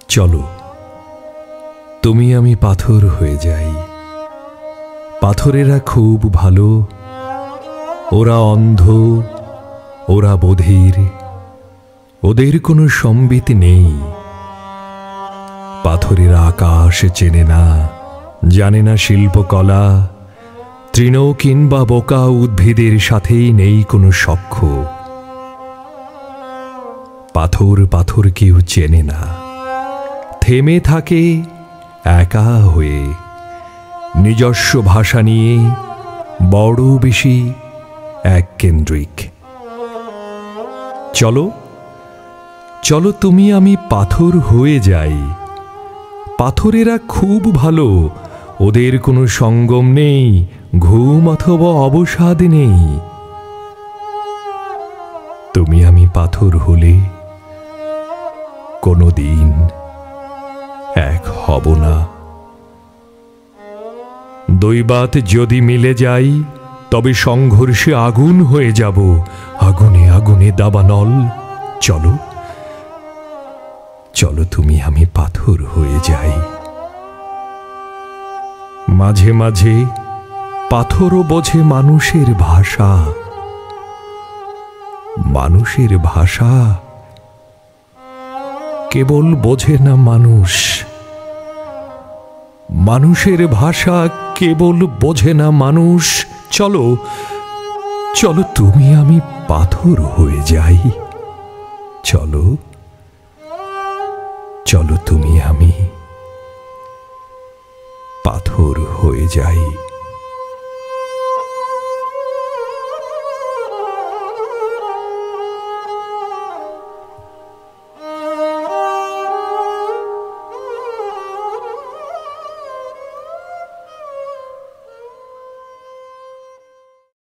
চলো তুমি আমি পাথর হয়ে যাই। পাথরেরা খুব ভালো, ওরা অন্ধ, ওরা বধির, ওদের কোনো সম্বিত নেই। পাথরেরা আকাশ চেনে না, জানে না শিল্পকলা, তৃণ কিংবা বোকা উদ্ভিদের সাথেই নেই কোনো সখ্য। পাথর পাথর কেউ চেনে না, থেমে থাকে একা হয়ে, নিজস্ব ভাষা নিয়ে বড় বেশি এককেন্দ্রিক। চলো চলো তুমি আমি পাথর হয়ে যাই। পাথরেরা খুব ভালো, ওদের কোনো সঙ্গম নেই, ঘুম অথবা অবসাদ নেই। তুমি আমি পাথর হলে কোনো দিন এক হব না। দৈবাত যদি মিলে যাই তবে সংঘর্ষে আগুন হয়ে যাব, আগুনে আগুনে দাবানল। চলো চলো তুমি আমি পাথর হয়ে যাই। মাঝে মাঝে পাথরও বোঝে মানুষের ভাষা। মানুষের ভাষা কেবল বোঝে না মানুষ, মানুষের ভাষা কেবল বোঝে না মানুষ। চলো চলো তুমি আমি পাথর হয়ে যাই। চলো চলো তুমি আমি পাথর হয়ে যাই।